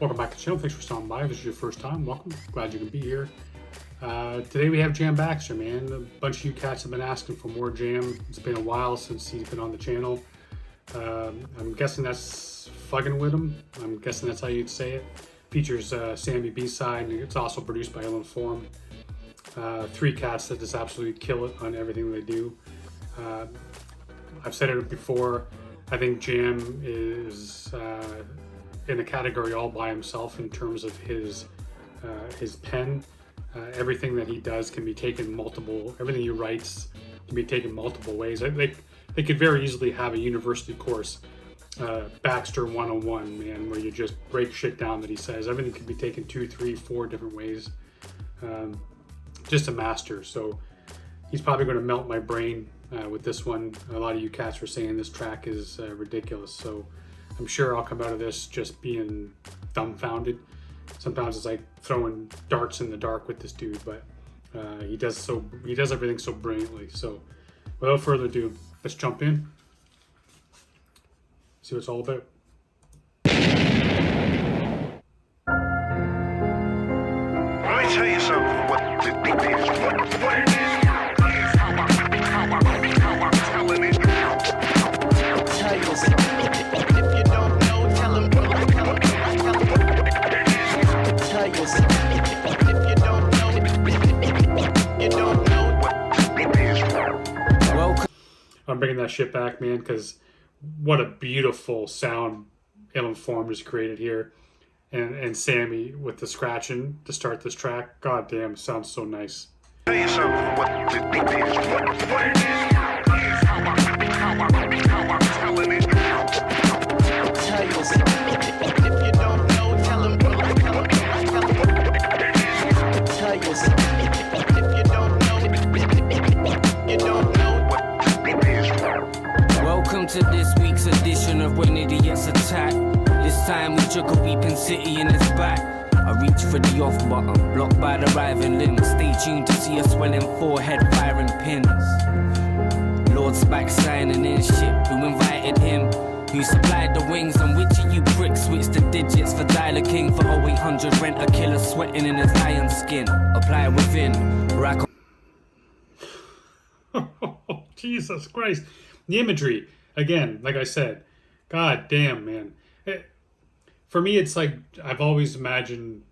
Welcome back to the channel. Thanks for stopping by. If this is your first time, welcome. Glad you can be here. Today we have Jam Baxter, man. A bunch of you cats have been asking for more Jam. It's been a while since he's been on the channel. I'm guessing that's Fugginwiddem. I'm guessing that's how you'd say it. Features Sammy B-side, and it's also produced by Form. Three cats that just absolutely kill it on everything they do. I've said it before. I think Jam is in a category all by himself in terms of his pen. Everything that he does can be taken everything he writes can be taken multiple ways. They could very easily have a university course, Baxter 101, man, where you just break shit down that he says. Everything can be taken 2, 3, 4 different ways. Just a master. So he's probably going to melt my brain with this one. A lot of you cats were saying this track is ridiculous. So I'm sure I'll come out of this just being dumbfounded. Sometimes it's like throwing darts in the dark with this dude, but he does everything so brilliantly. So without further ado, let's jump in, see what it's all about. Let me tell you something. What it is, what it is. I'm bringing that shit back, man, because what a beautiful sound Form has created here. And Sammy with the scratching to start this track. God damn, sounds so nice. Tell you something. What it is, what it is. Welcome to this week's edition of When Idiots Attack. This time we took a weeping city in its back. I reach for the off button, blocked by the writhing limbs. Stay tuned to see a swelling forehead firing pins. Lord's back signing in shit. Who invited him? Who supplied the wings? And which of you bricks switch the digits for Dialer King? For 0800 rent a killer sweating in his iron skin. Apply within, rack. Jesus Christ. The imagery, again, like I said, god damn, man. For me, it's like I've always imagined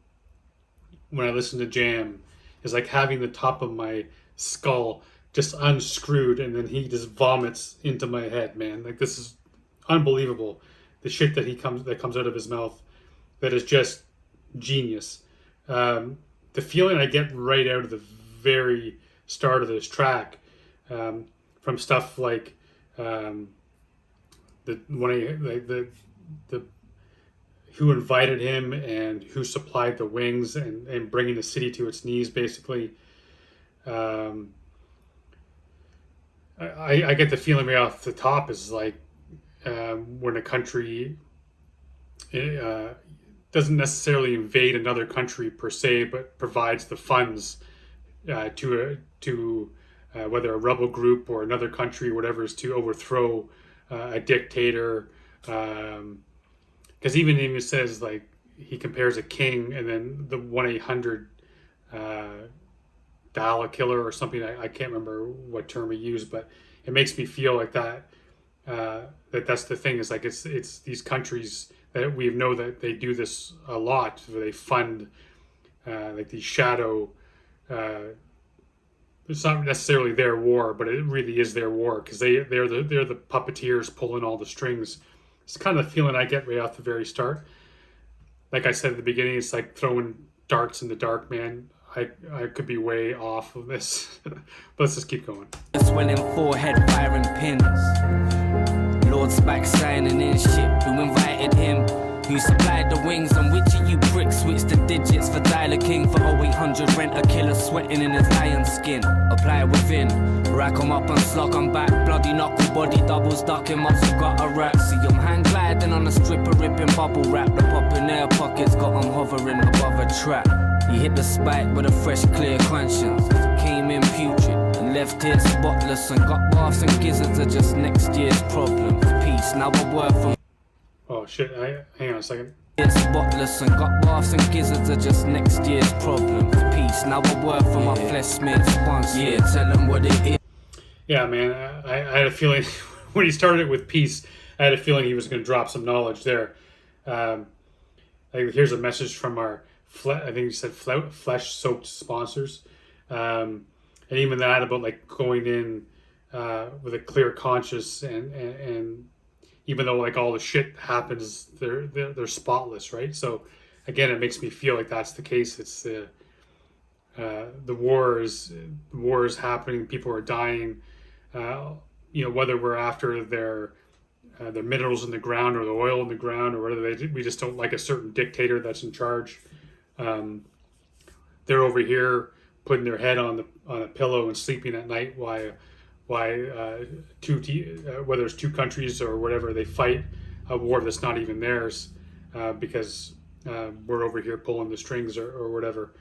when I listen to Jam is like having the top of my skull just unscrewed and then he just vomits into my head, man. Like, this is unbelievable. The shit that comes out of his mouth that is just genius. The feeling I get right out of the very start of this track, from stuff like the who invited him and who supplied the wings and bringing the city to its knees, basically. I get the feeling right off the top is like when a country doesn't necessarily invade another country per se, but provides the funds to whether a rebel group or another country or whatever is to overthrow a dictator. Because even says, like, he compares a king and then the 1-800 dial a killer or something. I can't remember what term he used, but it makes me feel like that that's the thing, is like it's these countries that we know that they do this a lot, where they fund like these shadow, it's not necessarily their war, but it really is their war, because they're the puppeteers pulling all the strings. It's kind of the feeling I get right off the very start. Like I said at the beginning, it's like throwing darts in the dark, man. I could be way off of this, but let's just keep going. Swelling forehead firing pins. Lord's back signing in shit. Who invited him? Who supplied the wings? And which of you bricks switch the digits for Dialer King? For 0800 rent a killer sweating in his iron skin. Apply within, rack 'em up and slug 'em back. Bloody knuckle body doubles, duck him up, so got a rack. See 'em hang gliding on a stripper ripping bubble wrap. The pop in their pockets got 'em hovering above a trap. He hit the spike with a fresh clear conscience. Came in putrid and left here spotless, and got baths and gizzards are just next year's problems. Peace, now a word from... Oh shit, hang on a second. It's spotless and got baths and gizzards are just next year's problems. Peace, now a word from my flesh smith sponsor. Yeah, tell them what it is. Yeah, man, I had a feeling when he started with peace, I had a feeling he was going to drop some knowledge there. Here's a message from our, I think he said flesh-soaked sponsors. And even that about like going in with a clear conscience and even though like all the shit happens, they're spotless, right? So again, it makes me feel like that's the case. It's the war is happening, people are dying. Whether we're after their minerals in the ground or the oil in the ground or whether we just don't like a certain dictator that's in charge. They're over here putting their head on a pillow and sleeping at night whether it's two countries or whatever, they fight a war that's not even theirs because we're over here pulling the strings or whatever.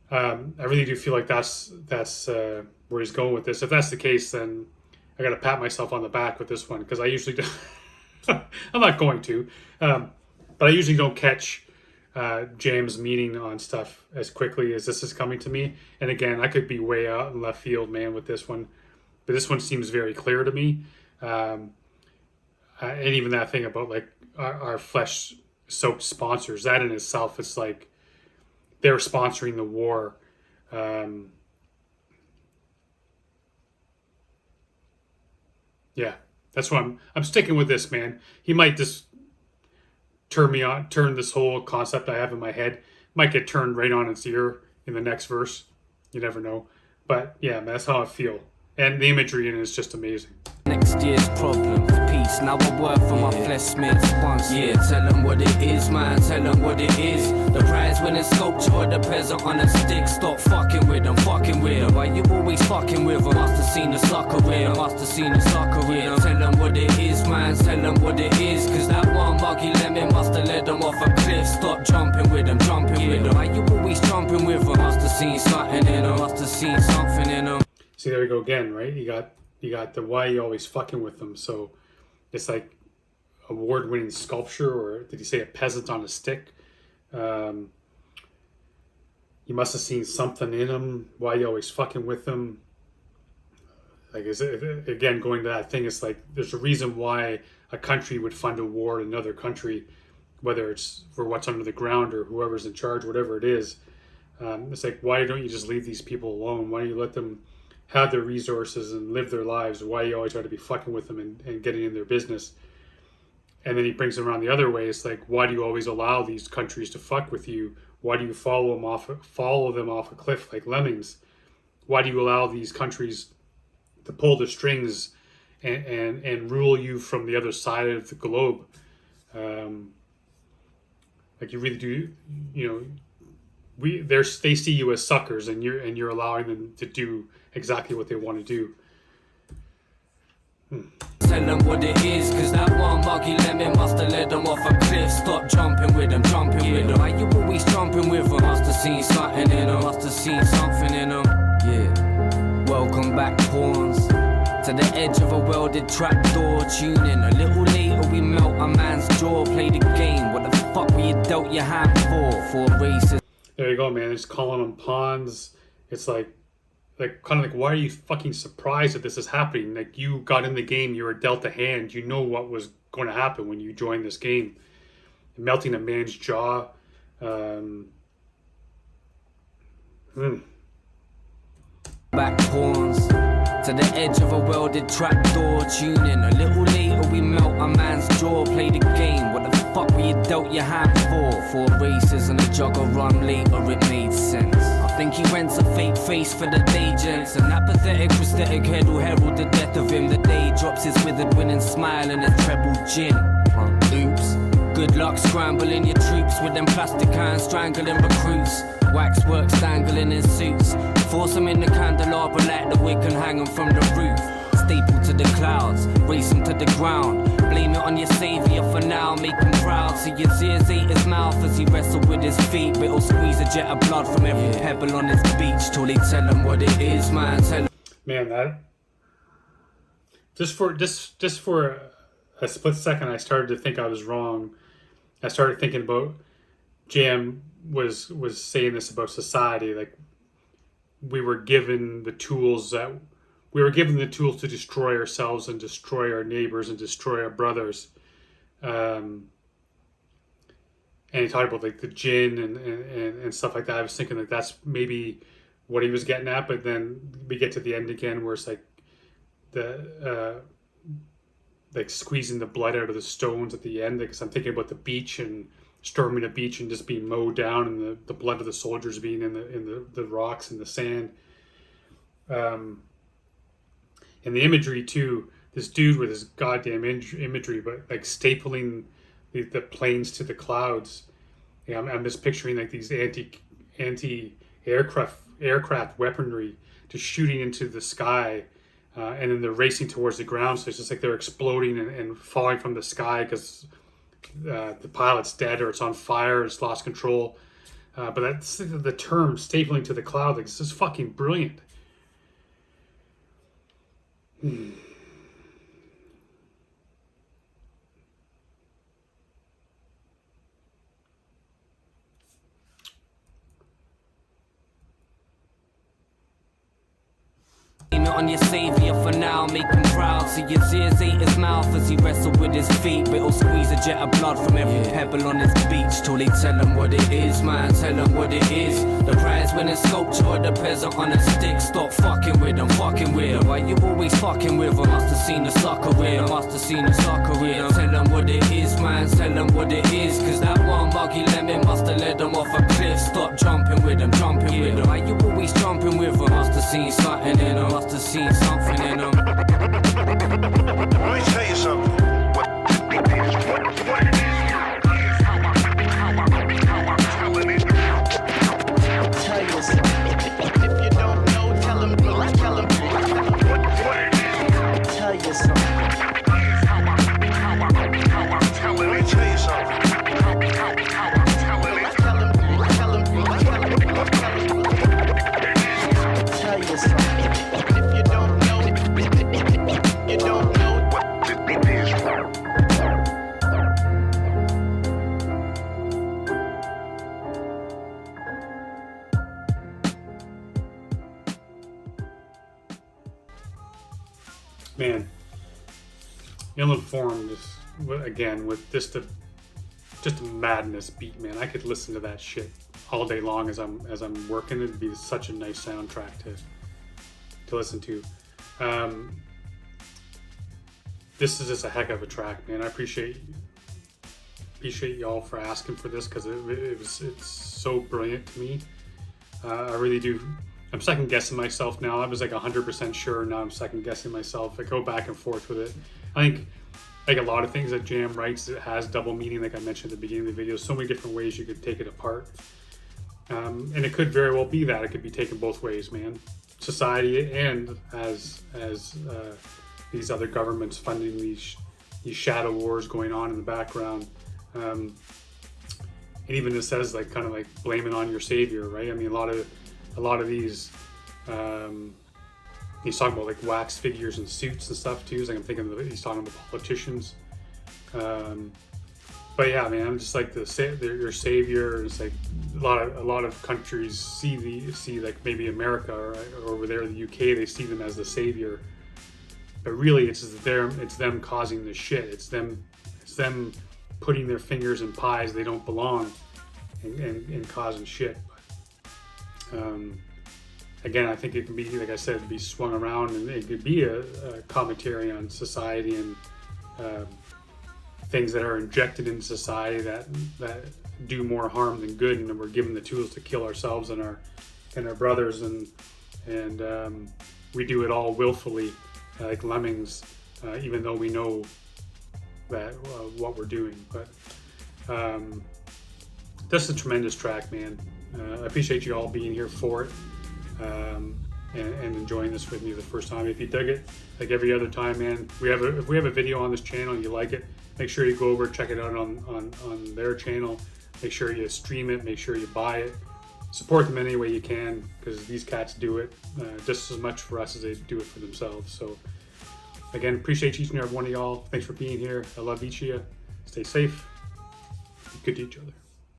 I really do feel like that's where he's going with this. If that's the case, then I got to pat myself on the back with this one because I usually don't. I'm not going to, but I usually don't catch Jam's meaning on stuff as quickly as this is coming to me. And again, I could be way out in left field, man, with this one, but this one seems very clear to me. And even that thing about like our flesh-soaked sponsors, that in itself, it's like they're sponsoring the war. Yeah, that's why I'm sticking with this, man. He might just turn this whole concept I have in my head, might get turned right on its ear in the next verse. You never know. But yeah, man, that's how I feel. And the imagery in it is just amazing. Next year's problems, peace, now a word from my flesh smith sponsor. Yeah, tell them what it is, man, tell them what it is. The prize winning sculpture or the peasant on a stick. Stop fucking with them. Why you always fucking with them? Must have seen the sucker in them. Tell them what it is, man, tell them what it is. Cause that one buggy lemon must have led them off a cliff. Stop jumping with them. Why you always jumping with them? Must have seen something in them. See, there we go again, right? You got the why you always fucking with them. So it's like award-winning sculpture, or did he say a peasant on a stick? You must have seen something in him. Why you always fucking with them? Like, is it, again, going to that thing, it's like there's a reason why a country would fund a war in another country, whether it's for what's under the ground or whoever's in charge, whatever it is. It's like, why don't you just leave these people alone? Why don't you let them have their resources and live their lives? Why you always try to be fucking with them and getting in their business? And then he brings it around the other way. It's like, why do you always allow these countries to fuck with you? Why do you follow them off a cliff like lemmings? Why do you allow these countries to pull the strings and rule you from the other side of the globe? Like, you really do, they see you as suckers, and you're allowing them to do exactly what they want to do. Tell them what it is, cause that one buggy lemon must have led them off a cliff. Stop jumping with them. Why you always jumping with them? Must have seen something in them. Yeah. Welcome back, pawns, to the edge of a welded trapdoor. Tune in. A little later we melt a man's jaw. Play the game. What the fuck were you dealt your hand for races? There you go, man. It's calling them pawns. It's like kind of like, why are you fucking surprised that this is happening? Like, you got in the game, you were dealt a hand, you know what was going to happen when you joined this game. Melting a man's jaw. Back pawns, to the edge of a welded trapdoor. Tune in. A little later we melt a man's jaw. Play the game. What the fuck were you dealt your hand for races and a jug of rum later? It made sense. I think he rents a fake face for the day gents, and that pathetic prosthetic head will herald the death of him. The day drops his withered winning smile and his treble gin. Oops. Good luck scrambling your troops with them plastic hands, strangling recruits. Waxworks dangling in suits. Force them in the candelabra, light the wick and hang them from the roof. Staple to the clouds, race them to the ground. Blame it on your savior for now, make him proud. See your tears ate his mouth as he wrestled with his feet. But he'll squeeze a jet of blood from every pebble on his beach till they tell him what it is, man. Man, that just for a split second, I started to think I was wrong. I started thinking about Jam was saying this about society, like we were given the tools to destroy ourselves and destroy our neighbors and destroy our brothers. And he talked about like the jinn and stuff like that. I was thinking like that's maybe what he was getting at, but then we get to the end again where it's like the like squeezing the blood out of the stones at the end, because I'm thinking about the beach and storming a beach and just being mowed down, and the blood of the soldiers being in the rocks and the sand. And the imagery too, this dude with his goddamn imagery, but like stapling the planes to the clouds. Yeah, I'm just picturing like these anti aircraft weaponry just shooting into the sky, and then they're racing towards the ground. So it's just like they're exploding and falling from the sky because the pilot's dead or it's on fire, it's lost control. But that's the term stapling to the cloud. Like, this is fucking brilliant. On your savior for now, make him proud. See his ears ate his mouth as he wrestled with his feet. But he'll squeeze a jet of blood from every pebble on his beach till they tell him what it is, man. Tell him what it is. The prize winning sculpture or the peasant on a stick. Stop fucking with him, fucking with him. Why you always fucking with him? Must have seen the sucker with him. Must have seen the sucker with him. Tell him what it is, man. Tell him what it is. Cause that one buggy lemon must have led him off a cliff. Stop jumping with him, jumping with him. Why you always jumping with him? Must have seen something in him. Must have seen something in him. Let me tell you something. What it is. What it is. Tell you something. If you don't know, tell him. What it is. Tell you something. Let me tell you something. Tell you something. If you don't know, you don't know what it is. Man, ill-informed is, again, with just a madness beat, man. I could listen to that shit all day long as I'm working. It'd be such a nice soundtrack to listen to. This is just a heck of a track, man. I appreciate y'all for asking for this, because it's so brilliant to me. I really do. I'm second guessing myself now. I was like 100% sure. Now I'm second guessing myself. I go back and forth with it. I think like a lot of things that Jam writes, it has double meaning, like I mentioned at the beginning of the video. So many different ways you could take it apart. And it could very well be that. It could be taken both ways, man. Society and as these other governments funding these shadow wars going on in the background. And even it says like kind of like blaming on your savior, right? I mean, a lot of these, he's talking about like wax figures and suits and stuff too. So like I'm thinking he's talking about politicians. But yeah, man, I'm just like your savior. It's like a lot of countries see like maybe America or over there the UK, they see them as the savior. But really, it's them causing the shit. It's them putting their fingers in pies they don't belong and causing shit. Again, I think it can be, like I said, be swung around, and it could be a commentary on society and things that are injected into society that do more harm than good, and we're given the tools to kill ourselves and our brothers, and we do it all willfully, like lemmings, even though we know that what we're doing. But that's a tremendous track, man. I appreciate you all being here for it, and enjoying this with me the first time. If you dug it, like every other time, man, if we have a video on this channel and you like it, make sure you go over, check it out on their channel. Make sure you stream it, make sure you buy it. Support them any way you can, because these cats do it just as much for us as they do it for themselves. So again, appreciate each and every one of y'all. Thanks for being here. I love each of you. Stay safe. Be good to each other.